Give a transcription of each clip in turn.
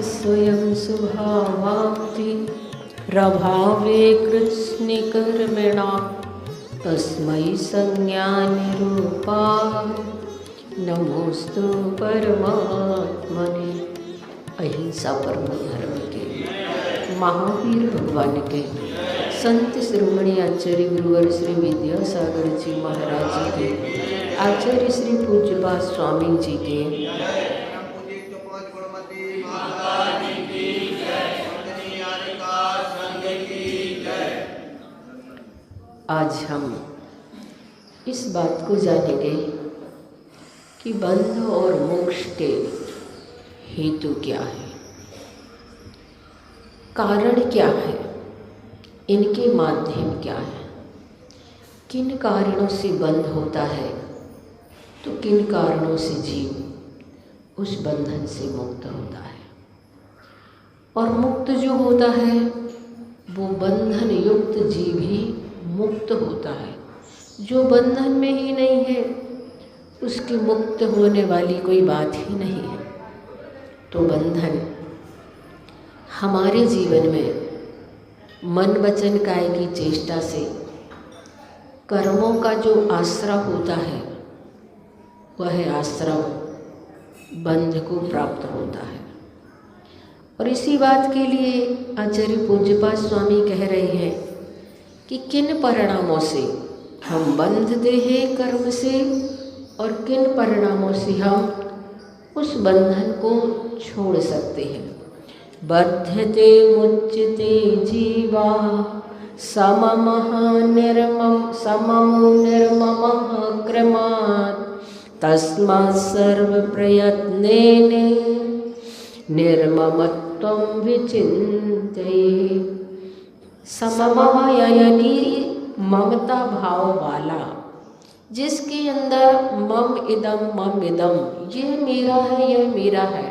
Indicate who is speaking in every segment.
Speaker 1: स्वयं स्वभावाप्ति प्रभावे कृत्स्नकर्मणा तस्मै संज्ञानिरूपाय नमोस्तु परमात्मने। अहिंसा परम धर्म के महावीर भगवान के संत शिरोमणि आचार्य गुरुवर श्री विद्यासागर जी महाराज जी के आचार्य श्री पूज्यपाद स्वामी जी के आज हम इस बात को जानेंगे कि बंध और मोक्ष के हेतु क्या है, कारण क्या है, इनके माध्यम क्या है, किन कारणों से बंध होता है तो किन कारणों से जीव उस बंधन से मुक्त होता है, और मुक्त जो होता है वो बंधन युक्त जीव ही मुक्त होता है। जो बंधन में ही नहीं है उसकी मुक्त होने वाली कोई बात ही नहीं है। तो बंधन हमारे जीवन में मन वचन काय की चेष्टा से कर्मों का जो आश्रय होता है वह आश्रम बंध को प्राप्त होता है। और इसी बात के लिए आचार्य पूज्यपाद स्वामी कह रहे हैं कि किन परिणामों से हम बंधते हैं कर्म से और किन परिणामों से हम उस बंधन को छोड़ सकते हैं। बध्यते मुच्यते जीवा सममः निर्ममः क्रमात् तस्मात् सर्वप्रयत्नेन निर्ममत्वं विचिन्तयेत्। सममः यानी ममता भाव वाला, जिसके अंदर मम इदम ये मेरा है, यह मेरा है,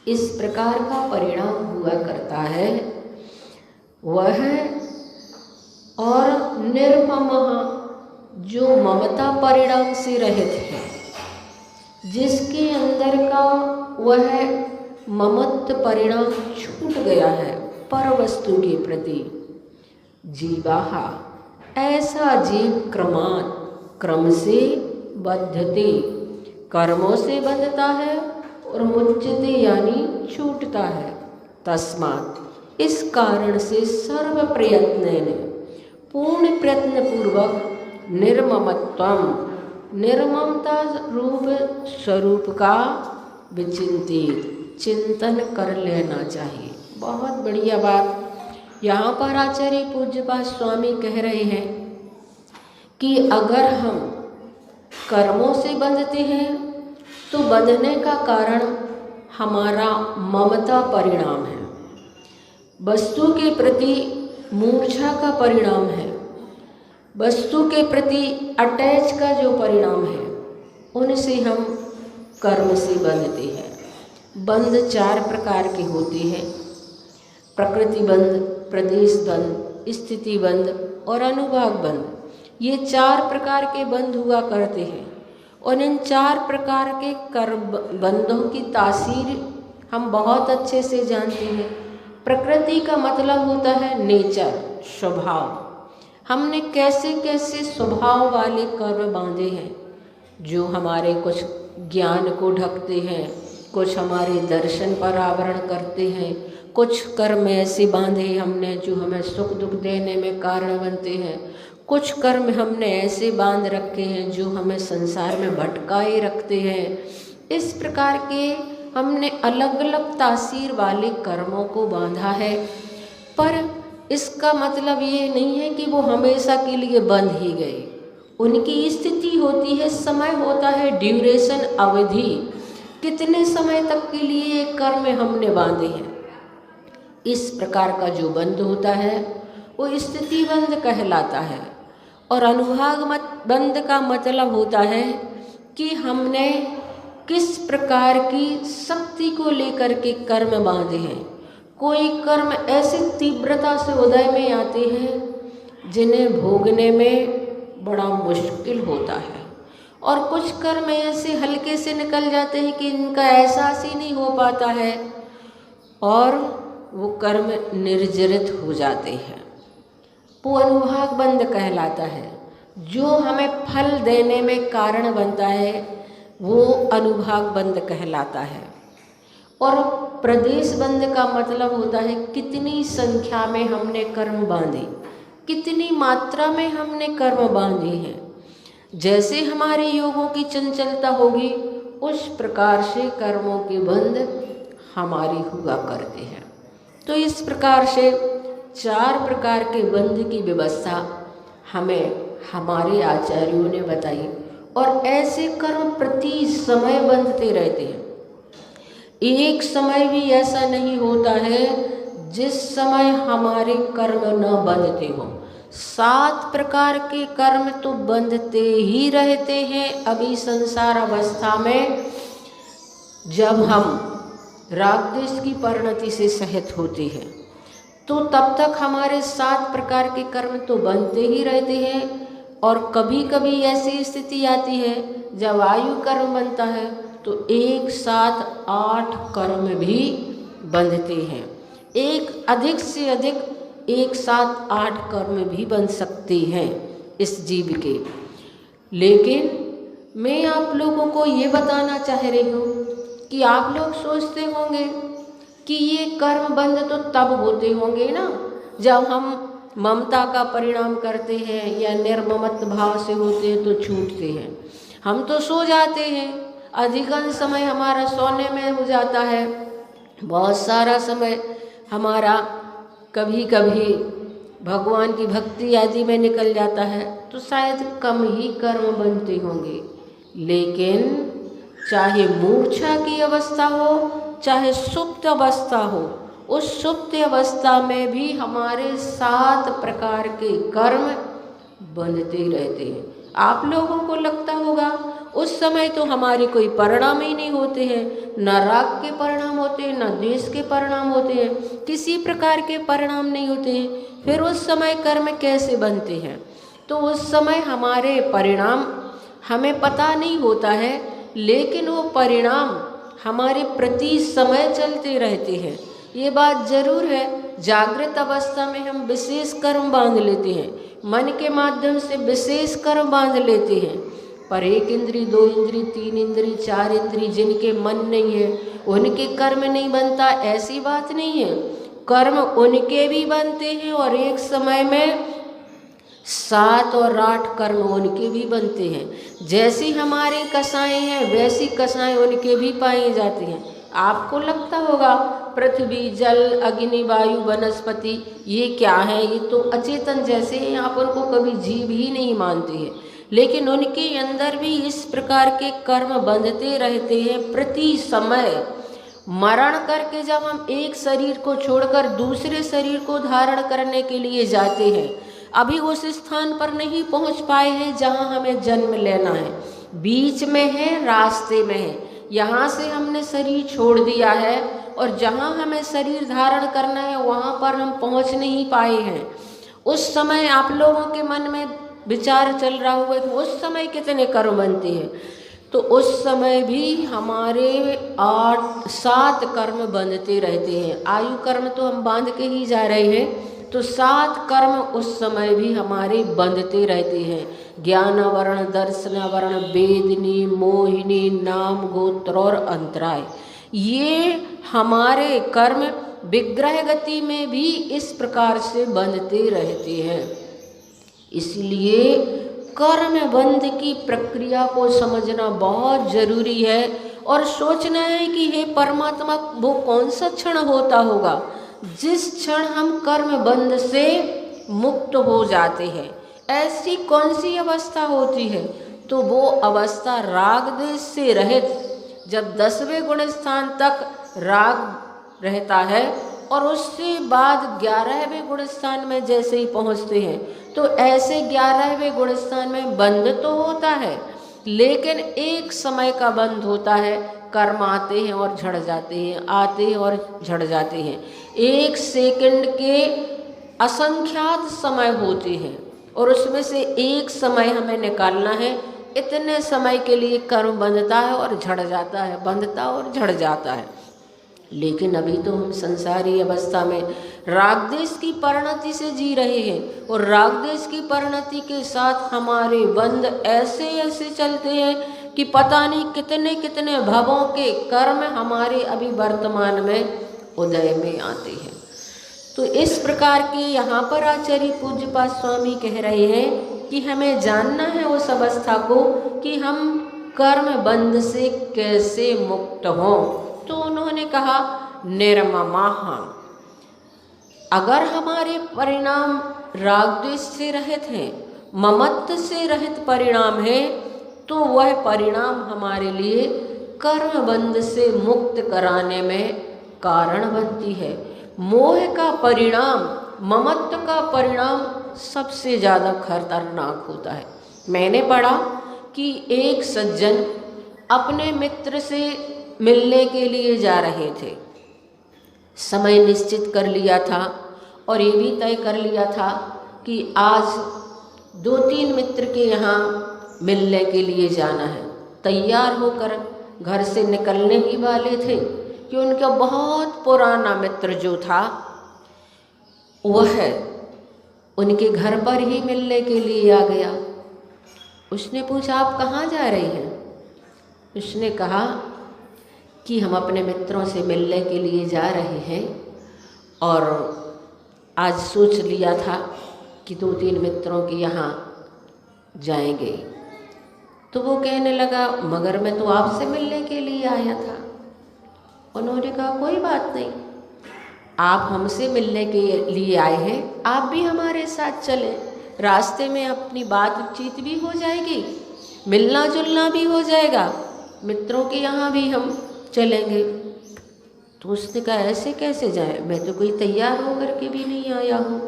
Speaker 1: इस प्रकार का परिणाम हुआ करता है वह, और निर्ममः जो ममता परिणाम से रहित है, जिसके अंदर का वह ममत्व परिणाम छूट गया है पर वस्तु के प्रति, जीवाहा ऐसा जीव क्रम से बद्धते कर्मों से बंधता है और मुच्यते यानी छूटता है। तस्मात् इस कारण से सर्व प्रयत्न पूर्ण प्रयत्न पूर्वक निर्ममत्वम निर्ममता रूप स्वरूप का विचिंतित चिंतन कर लेना चाहिए। बहुत बढ़िया बात यहाँ पर आचार्य पूज्यपाद स्वामी कह रहे हैं कि अगर हम कर्मों से बंधते हैं तो बंधने का कारण हमारा ममता परिणाम है, वस्तु के प्रति मूर्छा का परिणाम है, वस्तु के प्रति अटैच का जो परिणाम है, उनसे हम कर्म से बंधते हैं। बंध 4 प्रकार के होते हैं, प्रकृति बंध, प्रदेश बंध, स्थिति बंध और अनुभाग बंध। ये 4 प्रकार के बंध हुआ करते हैं और इन 4 प्रकार के बंधों की तासीर हम बहुत अच्छे से जानते हैं। प्रकृति का मतलब होता है नेचर, स्वभाव। हमने कैसे कैसे स्वभाव वाले कर्म बांधे हैं जो हमारे कुछ ज्ञान को ढकते हैं, कुछ हमारे दर्शन पर आवरण करते हैं, कुछ कर्म ऐसे बांधे हमने जो हमें सुख दुख देने में कारण बनते हैं, कुछ कर्म हमने ऐसे बांध रखे हैं जो हमें संसार में भटकाए रखते हैं। इस प्रकार के हमने अलग अलग तासीर वाले कर्मों को बांधा है, पर इसका मतलब ये नहीं है कि वो हमेशा के लिए बंध ही गए। उनकी स्थिति होती है, समय होता है, ड्यूरेशन अवधि, कितने समय तक के लिए कर्म हमने बांधे हैं। इस प्रकार का जो बंध होता है वो स्थिति बंध कहलाता है। और अनुभाग बंध का मतलब होता है कि हमने किस प्रकार की शक्ति को लेकर के कर्म बांधे हैं। कोई कर्म ऐसी तीव्रता से उदय में आते हैं जिन्हें भोगने में बड़ा मुश्किल होता है, और कुछ कर्म ऐसे हल्के से निकल जाते हैं कि इनका एहसास ही नहीं हो पाता है और वो कर्म निर्जरित हो जाते हैं। वो अनुभाग बंध कहलाता है। जो हमें फल देने में कारण बनता है वो अनुभाग बंध कहलाता है। और प्रदेश बंध का मतलब होता है कितनी संख्या में हमने कर्म बांधे, कितनी मात्रा में हमने कर्म बांधे हैं। जैसे हमारे योगों की चंचलता होगी उस प्रकार से कर्मों के बंध हमारी हुआ करते हैं। तो इस प्रकार से 4 प्रकार के बंध की व्यवस्था हमें हमारे आचार्यों ने बताई और ऐसे कर्म प्रति समय बंधते रहते हैं। एक समय भी ऐसा नहीं होता है जिस समय हमारे कर्म न बंधते हों। 7 प्रकार के कर्म तो बंधते ही रहते हैं। अभी संसार अवस्था में जब हम राग द्वेष की परिणति से सहित होते हैं तो तब तक हमारे 7 प्रकार के कर्म तो बनते ही रहते हैं। और कभी कभी ऐसी स्थिति आती है जब आयु कर्म बनता है तो एक साथ 8 कर्म भी बंधते हैं। एक अधिक से अधिक एक साथ 8 कर्म भी बन सकते हैं इस जीव के। लेकिन मैं आप लोगों को ये बताना चाह रही हूँ कि आप लोग सोचते होंगे कि ये कर्म बंध तो तब होते होंगे ना जब हम ममता का परिणाम करते हैं या निर्ममत भाव से होते हैं तो छूटते हैं। हम तो सो जाते हैं, अधिकांश समय हमारा सोने में हो जाता है, बहुत सारा समय हमारा कभी कभी भगवान की भक्ति आदि में निकल जाता है, तो शायद कम ही कर्म बनते होंगे। लेकिन चाहे मूर्छा की अवस्था हो चाहे सुप्त अवस्था हो, उस सुप्त अवस्था में भी हमारे 7 प्रकार के कर्म बंधते रहते हैं। आप लोगों को लगता होगा उस समय तो हमारे कोई परिणाम ही नहीं होते हैं, न राग के परिणाम होते हैं न द्वेष के परिणाम होते हैं, किसी प्रकार के परिणाम नहीं होते हैं, फिर उस समय कर्म कैसे बनते हैं? तो उस समय हमारे परिणाम हमें पता नहीं होता है, लेकिन वो परिणाम हमारे प्रति समय चलते रहते हैं। ये बात जरूर है, जागृत अवस्था में हम विशेष कर्म बांध लेते हैं, मन के माध्यम से विशेष कर्म बांध लेते हैं, पर 1 इंद्री 2 इंद्री 3 इंद्री 4 इंद्री जिनके मन नहीं है उनके कर्म नहीं बनता, ऐसी बात नहीं है। कर्म उनके भी बनते हैं और एक समय में 7 और 8 कर्म उनके भी बनते हैं। जैसी हमारी कसाएं हैं वैसी कसाएं उनके भी पाई जाती हैं। आपको लगता होगा पृथ्वी जल अग्नि वायु वनस्पति ये क्या है, ये तो अचेतन जैसे हैं, आप उनको कभी जीव ही नहीं मानते हैं, लेकिन उनके अंदर भी इस प्रकार के कर्म बंधते रहते हैं प्रति समय। मरण करके जब हम एक शरीर को छोड़कर दूसरे शरीर को धारण करने के लिए जाते हैं, अभी उस स्थान पर नहीं पहुंच पाए हैं जहां हमें जन्म लेना है, बीच में है, रास्ते में है। यहाँ से हमने शरीर छोड़ दिया है और जहाँ हमें शरीर धारण करना है वहाँ पर हम पहुँच नहीं पाए हैं। उस समय आप लोगों के मन में विचार चल रहा हुआ कि उस समय कितने कर्म बनते हैं, तो उस समय भी हमारे 7 कर्म बंधते रहते हैं। आयु कर्म तो हम बांध के ही जा रहे हैं, तो 7 कर्म उस समय भी हमारे बंधते रहते हैं। ज्ञान वर्ण दर्शन वर्ण वेदनी मोहिनी नाम गोत्र और अंतराय, ये हमारे कर्म विग्रह गति में भी इस प्रकार से बंधते रहते हैं। इसलिए कर्म बंध की प्रक्रिया को समझना बहुत जरूरी है और सोचना है कि हे परमात्मा, वो कौन सा क्षण होता होगा जिस क्षण हम कर्म बंध से मुक्त हो जाते हैं। ऐसी कौन सी अवस्था होती है? तो वो अवस्था राग द्वेष से रहित, जब 10वें गुण स्थान तक राग रहता है और उससे बाद 11वें गुण स्थान में जैसे ही पहुंचते हैं तो ऐसे 11वें गुण स्थान में बंध तो होता है, लेकिन एक समय का बंध होता है। कर्म आते हैं और झड़ जाते हैं, आते हैं और झड़ जाते हैं। 1 सेकंड के असंख्यात समय होते हैं और उसमें से एक समय हमें निकालना है। इतने समय के लिए कर्म बंधता है और झड़ जाता है, बंधता और झड़ जाता है। लेकिन अभी तो हम संसारी अवस्था में राग देश की परिणति से जी रहे हैं और राग देश की परिणति के साथ हमारे बंध ऐसे ऐसे चलते हैं कि पता नहीं कितने कितने भवों के कर्म हमारे अभी वर्तमान में उदय में आते हैं। तो इस प्रकार के यहाँ पर आचार्य पूज्यपाद स्वामी कह रहे हैं कि हमें जानना है उस अवस्था को कि हम कर्म बंध से कैसे मुक्त हों। तो उन्होंने कहा निर्ममाः, अगर हमारे परिणाम राग द्वेष से रहित हैं, ममत्व से रहित परिणाम है, तो वह परिणाम हमारे लिए कर्म बंध से मुक्त कराने में कारण बनती है। मोह का परिणाम, ममत्व का परिणाम सबसे ज़्यादा खतरनाक होता है। मैंने पढ़ा कि एक सज्जन अपने मित्र से मिलने के लिए जा रहे थे, समय निश्चित कर लिया था और ये भी तय कर लिया था कि आज 2-3 मित्र के यहाँ मिलने के लिए जाना है। तैयार होकर घर से निकलने ही वाले थे कि उनका बहुत पुराना मित्र जो था वह उनके घर पर ही मिलने के लिए आ गया। उसने पूछा, आप कहाँ जा रहे हैं? उसने कहा कि हम अपने मित्रों से मिलने के लिए जा रहे हैं और आज सोच लिया था कि 2-3 मित्रों के यहाँ जाएंगे। तो वो कहने लगा, मगर मैं तो आपसे मिलने के लिए आया था। उन्होंने कहा, कोई बात नहीं, आप हमसे मिलने के लिए आए हैं, आप भी हमारे साथ चलें, रास्ते में अपनी बातचीत भी हो जाएगी, मिलना जुलना भी हो जाएगा, मित्रों के यहाँ भी हम चलेंगे। तो उसने कहा, ऐसे कैसे जाए, मैं तो कोई तैयार होकर के भी नहीं आया हूँ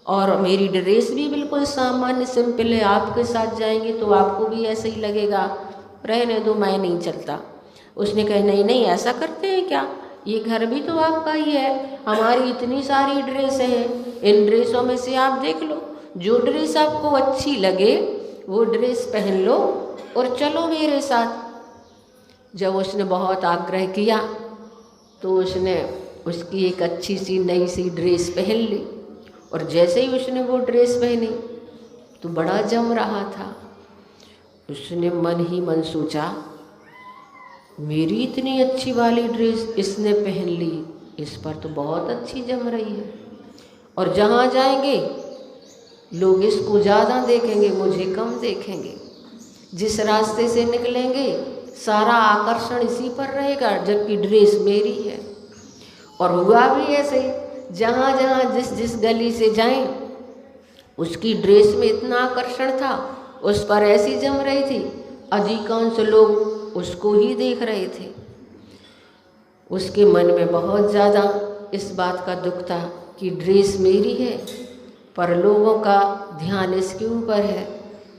Speaker 1: और मेरी ड्रेस भी बिल्कुल सामान्य सिंपल है, आपके साथ जाएंगे तो आपको भी ऐसा ही लगेगा, रहने दो, मैं नहीं चलता। उसने कहा, नहीं नहीं, ऐसा करते हैं क्या, ये घर भी तो आपका ही है, हमारी इतनी सारी ड्रेस हैं, इन ड्रेसों में से आप देख लो, जो ड्रेस आपको अच्छी लगे वो ड्रेस पहन लो और चलो मेरे साथ। जब उसने बहुत आग्रह किया तो उसने उसकी एक अच्छी सी नई सी ड्रेस पहन ली और जैसे ही उसने वो ड्रेस पहनी तो बड़ा जम रहा था। उसने मन ही मन सोचा, मेरी इतनी अच्छी वाली ड्रेस इसने पहन ली, इस पर तो बहुत अच्छी जम रही है और जहाँ जाएंगे लोग इसको ज़्यादा देखेंगे, मुझे कम देखेंगे। जिस रास्ते से निकलेंगे सारा आकर्षण इसी पर रहेगा, जबकि ड्रेस मेरी है। और हुआ भी ऐसे, जहाँ जहाँ जिस जिस गली से जाएं उसकी ड्रेस में इतना आकर्षण था, उस पर ऐसी जम रही थी, अधिकांश लोग उसको ही देख रहे थे। उसके मन में बहुत ज़्यादा इस बात का दुख था कि ड्रेस मेरी है पर लोगों का ध्यान इसके ऊपर है।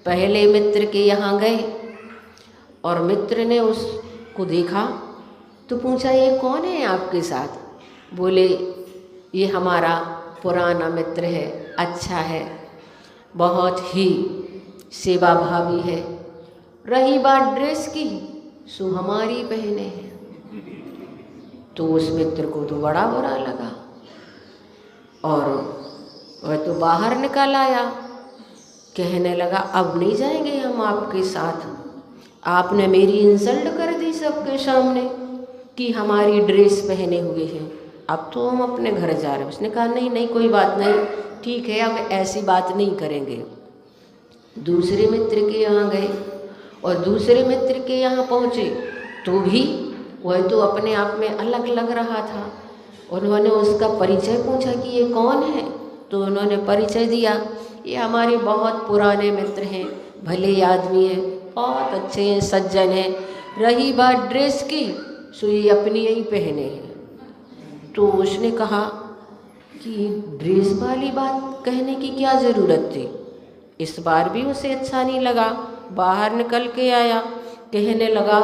Speaker 1: पहले मित्र के यहाँ गए और मित्र ने उसको देखा तो पूछा, ये कौन है आपके साथ? बोले, ये हमारा पुराना मित्र है, अच्छा है, बहुत ही सेवा भावी है। रही बात ड्रेस की, सो हमारी पहने हैं। तो उस मित्र को तो बड़ा बुरा लगा और वह तो बाहर निकल आया, कहने लगा, अब नहीं जाएंगे हम आपके साथ, आपने मेरी इंसल्ट कर दी सबके सामने कि हमारी ड्रेस पहने हुए हैं, अब तो हम अपने घर जा रहे हैं। उसने कहा, नहीं नहीं, कोई बात नहीं, ठीक है, अब ऐसी बात नहीं करेंगे। दूसरे मित्र के यहाँ गए और दूसरे मित्र के यहाँ पहुँचे तो भी वह तो अपने आप में अलग लग रहा था। उन्होंने उसका परिचय पूछा कि ये कौन है, तो उन्होंने परिचय दिया, ये हमारे बहुत पुराने मित्र हैं, भले आदमी हैं, बहुत अच्छे हैं, सज्जन हैं। रही बात ड्रेस की, सो ये अपनी यही पहने हैं। तो उसने कहा कि ड्रेस वाली बात कहने की क्या ज़रूरत थी। इस बार भी उसे अच्छा नहीं लगा, बाहर निकल के आया, कहने लगा,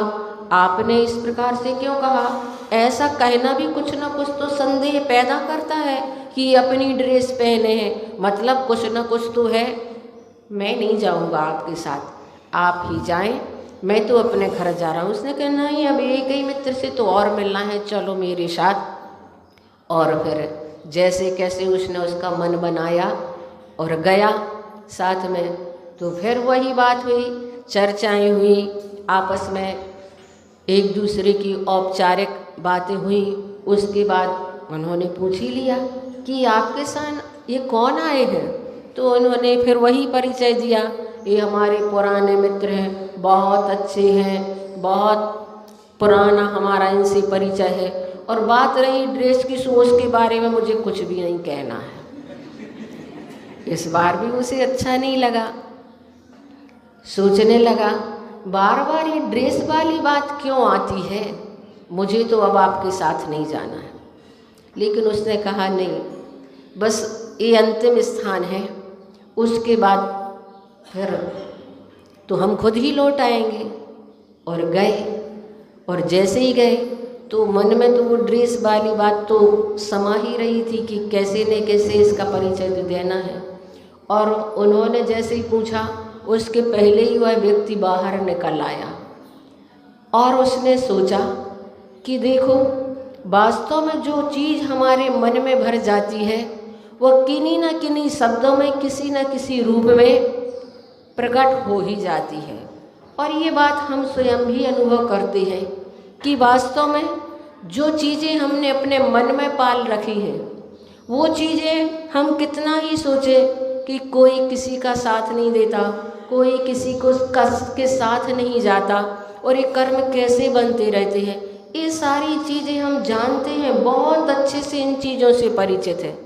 Speaker 1: आपने इस प्रकार से क्यों कहा? ऐसा कहना भी कुछ ना कुछ तो संदेह पैदा करता है कि अपनी ड्रेस पहने हैं, मतलब कुछ ना कुछ तो है। मैं नहीं जाऊंगा आपके साथ, आप ही जाएं, मैं तो अपने घर जा रहा हूँ। उसने कहा नहीं, अब एक ही मित्र से तो और मिलना है, चलो मेरे साथ। और फिर जैसे कैसे उसने उसका मन बनाया और गया साथ में। तो फिर वही बात हुई, चर्चाएं हुई आपस में, एक दूसरे की औपचारिक बातें हुई। उसके बाद उन्होंने पूछ ही लिया कि आपके साथ ये कौन आए हैं। तो उन्होंने फिर वही परिचय दिया, ये हमारे पुराने मित्र हैं, बहुत अच्छे हैं, बहुत पुराना हमारा इनसे परिचय है। और बात रही ड्रेस की, सोच के बारे में मुझे कुछ भी नहीं कहना है। इस बार भी उसे अच्छा नहीं लगा, सोचने लगा बार बार ये ड्रेस वाली बात क्यों आती है, मुझे तो अब आपके साथ नहीं जाना है। लेकिन उसने कहा नहीं, बस ये अंतिम स्थान है, उसके बाद फिर तो हम खुद ही लौट आएंगे। और गए, और जैसे ही गए तो मन में तो वो ड्रेस वाली बात तो समा ही रही थी कि कैसे न कैसे इसका परिचय तो देना है। और उन्होंने जैसे ही पूछा, उसके पहले ही वह व्यक्ति बाहर निकल आया। और उसने सोचा कि देखो, वास्तव में जो चीज़ हमारे मन में भर जाती है वह किन्हीं न किन्हीं शब्दों में, किसी न किसी रूप में प्रकट हो ही जाती है। और ये बात हम स्वयं भी अनुभव करते हैं कि वास्तव में जो चीज़ें हमने अपने मन में पाल रखी हैं, वो चीज़ें हम कितना ही सोचें कि कोई किसी का साथ नहीं देता, कोई किसी को के साथ नहीं जाता, और ये कर्म कैसे बनते रहते हैं, ये सारी चीज़ें हम जानते हैं, बहुत अच्छे से इन चीज़ों से परिचित हैं।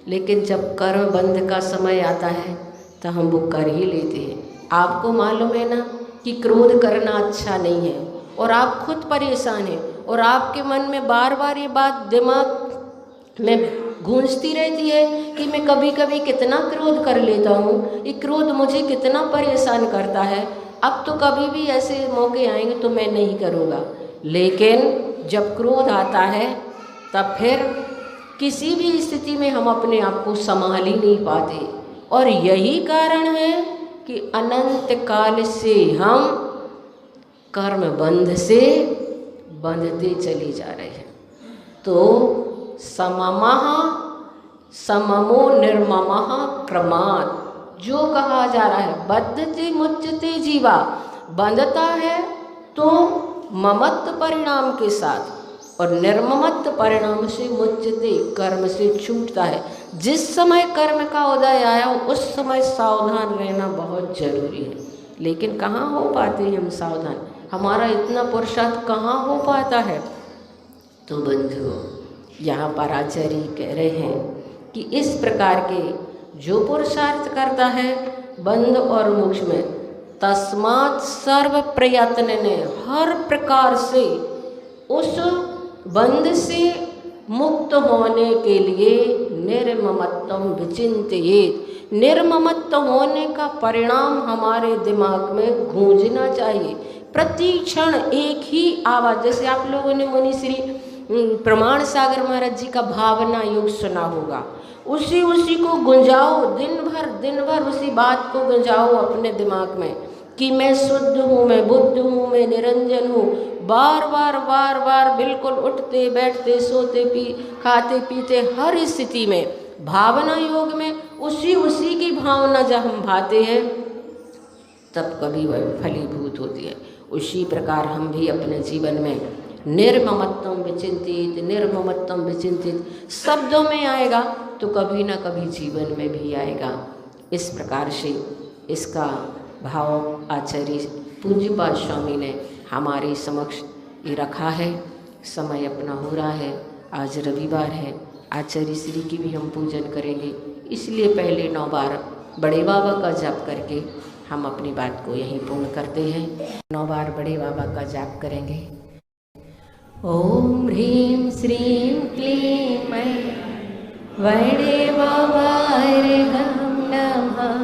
Speaker 1: लेकिन जब कर्म बंध का समय आता है तो हम वो कर ही लेते हैं। आपको मालूम है ना कि क्रोध करना अच्छा नहीं है, और आप खुद परेशान हैं, और आपके मन में बार बार ये बात दिमाग में गूंजती रहती है कि मैं कभी कभी कितना क्रोध कर लेता हूँ, ये क्रोध मुझे कितना परेशान करता है, अब तो कभी भी ऐसे मौके आएंगे तो मैं नहीं करूँगा। लेकिन जब क्रोध आता है तब फिर किसी भी स्थिति में हम अपने आप को संभाल ही नहीं पाते। और यही कारण है कि अनंत काल से हम कर्म बंध से बंधते चले जा रहे हैं। तो सममः सममो निर्ममः क्रमात्, जो कहा जा रहा है बद्धते मुच्यते जीवा, बंधता है तो ममत्व परिणाम के साथ, और निर्ममत्व परिणाम से मुच्यते, कर्म से छूटता है। जिस समय कर्म का उदय आया उस समय सावधान रहना बहुत जरूरी है। लेकिन कहाँ हो पाते हैं हम सावधान, हमारा इतना पुरुषार्थ कहाँ हो पाता है। तो बंधुओं, यहाँ पर आचार्य कह रहे हैं कि इस प्रकार के जो पुरुषार्थ करता है बंध और मोक्ष में, तस्मात् सर्व प्रयत्न ने, हर प्रकार से उस बंध से मुक्त होने के लिए निर्ममत्वम विचिंतयेत्, निर्ममत्व होने का परिणाम हमारे दिमाग में गूंजना चाहिए। प्रति क्षण एक ही आवाज़, जैसे आप लोगों ने मुनि श्री प्रमाण सागर महाराज जी का भावना योग सुना होगा, उसी को गुंजाओ, दिन भर उसी बात को गुंजाओ अपने दिमाग में कि मैं शुद्ध हूँ, मैं बुद्ध हूँ, मैं निरंजन हूँ। बार बार बिल्कुल उठते बैठते सोते खाते पीते हर स्थिति में भावना योग में उसी की भावना जब हम भाते हैं तब कभी वह फलीभूत होती है। उसी प्रकार हम भी अपने जीवन में निर्ममत्वम विचिंतित, निर्ममत्वम विचिंतित शब्दों में आएगा तो कभी ना कभी जीवन में भी आएगा। इस प्रकार से इसका भाव आचार्य पूज्यपाद स्वामी ने हमारे समक्ष ये रखा है। समय अपना हो रहा है, आज रविवार है, आचार्य श्री की भी हम पूजन करेंगे, इसलिए पहले 9 बार बड़े बाबा का जाप करके हम अपनी बात को यहीं पूर्ण करते हैं। 9 बार बड़े बाबा का जाप करेंगे। ओम ह्रीं श्रीं क्लीं मैं बड़े बाबा नमः।